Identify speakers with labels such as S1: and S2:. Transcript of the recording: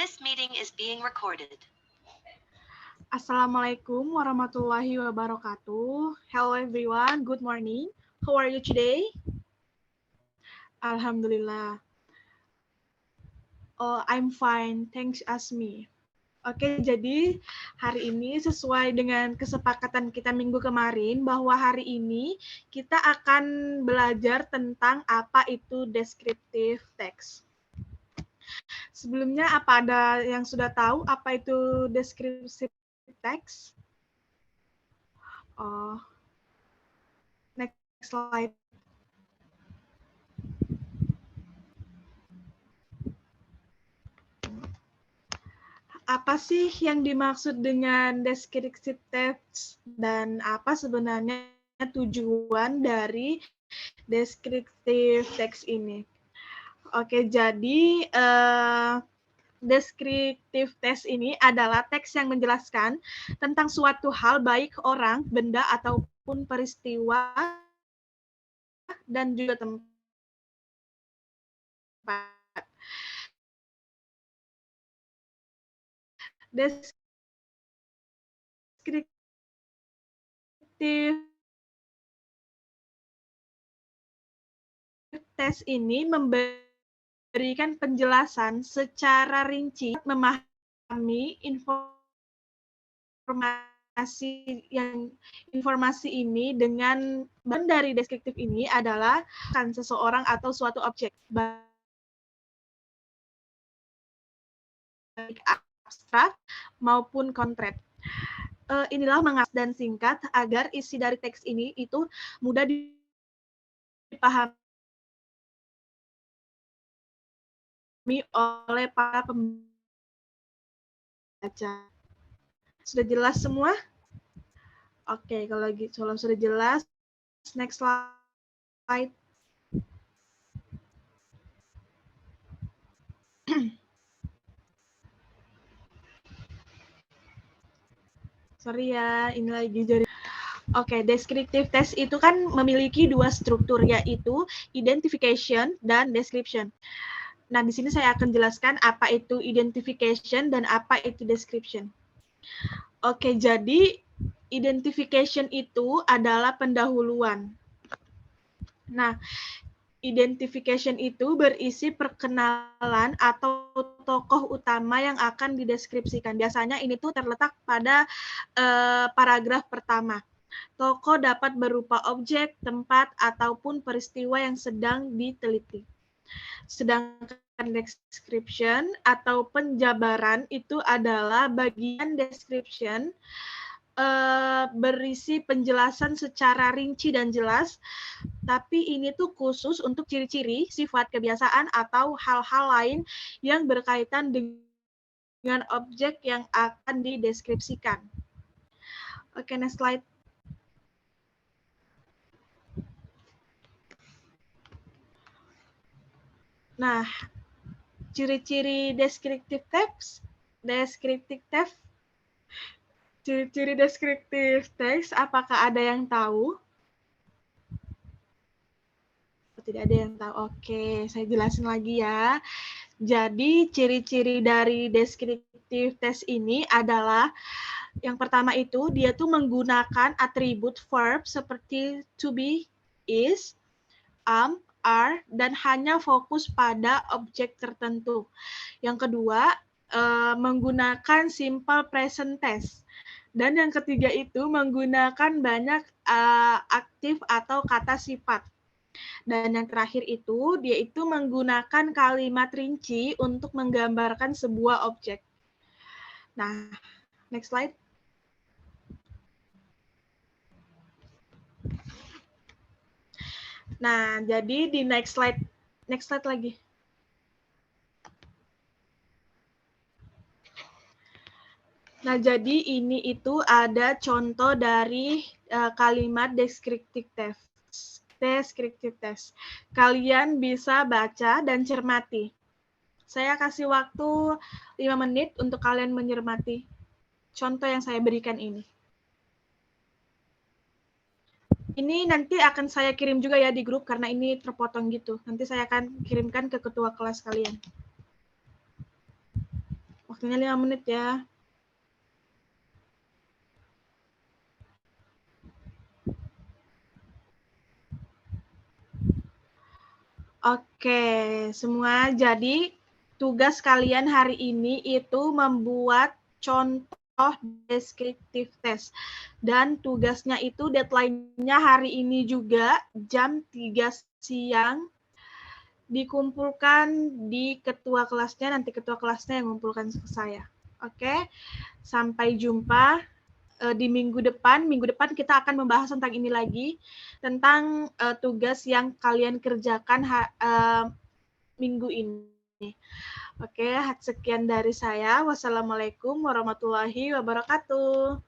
S1: This meeting is being recorded.
S2: Assalamualaikum warahmatullahi wabarakatuh. Hello everyone, good morning. How are you today? Alhamdulillah. Oh, I'm fine, thanks ask me. Oke, jadi hari ini sesuai dengan kesepakatan kita minggu kemarin bahwa hari ini kita akan belajar tentang apa itu descriptive text. Sebelumnya, apa ada yang sudah tahu apa itu descriptive text? Oh, next slide. Apa sih yang dimaksud dengan descriptive text dan apa sebenarnya tujuan dari descriptive text ini? Oke, jadi descriptive text ini adalah teks yang menjelaskan tentang suatu hal baik orang, benda, ataupun peristiwa dan juga tempat. Descriptive text ini memberikan penjelasan secara rinci, memahami informasi ini dengan dari deskriptif ini adalah kan seseorang atau suatu objek baik abstrak maupun konkret. Inilah mengas dan singkat agar isi dari teks ini itu mudah dipahami oleh para pembaca. Sudah jelas semua? Oke, kalau sudah jelas, next slide. Sorry ya, ini lagi jadi. Oke, descriptive text itu kan memiliki dua struktur, yaitu identification dan description. Nah, di sini saya akan jelaskan apa itu identification dan apa itu description. Oke, jadi identification itu adalah pendahuluan. Nah, identification itu berisi perkenalan atau tokoh utama yang akan dideskripsikan. Biasanya ini tuh terletak pada paragraf pertama. Tokoh dapat berupa objek, tempat, ataupun peristiwa yang sedang diteliti. Sedangkan description atau penjabaran itu adalah bagian description berisi penjelasan secara rinci dan jelas, tapi ini tuh khusus untuk ciri-ciri, sifat, kebiasaan, atau hal-hal lain yang berkaitan dengan objek yang akan dideskripsikan. Oke, next slide. Nah, ciri-ciri descriptive text, ciri-ciri descriptive text, apakah ada yang tahu? Tidak ada yang tahu. Oke, saya jelasin lagi ya. Jadi, ciri-ciri dari descriptive text ini adalah yang pertama itu dia tuh menggunakan atribut verb seperti to be, is, are, dan hanya fokus pada objek tertentu. Yang kedua, menggunakan simple present tense. Dan yang ketiga itu menggunakan banyak aktif atau kata sifat. Dan yang terakhir itu, dia itu menggunakan kalimat rinci untuk menggambarkan sebuah objek. Nah, next slide. Nah, jadi di next slide lagi. Nah, jadi ini itu ada contoh dari kalimat descriptive text. Kalian bisa baca dan cermati. Saya kasih waktu 5 menit untuk kalian mencermati contoh yang saya berikan ini. Ini nanti akan saya kirim juga ya di grup karena ini terpotong gitu. Nanti saya akan kirimkan ke ketua kelas kalian. Waktunya 5 menit ya. Oke, semua. Jadi tugas kalian hari ini itu membuat contoh deskriptif test. Dan tugasnya itu deadline-nya hari ini juga jam 3 siang. Dikumpulkan di ketua kelasnya, nanti ketua kelasnya yang mengumpulkan ke saya. Oke, sampai jumpa di minggu depan. Minggu depan kita akan membahas tentang ini lagi, tentang tugas yang kalian kerjakan minggu ini. Oke, sekian dari saya. Wassalamualaikum warahmatullahi wabarakatuh.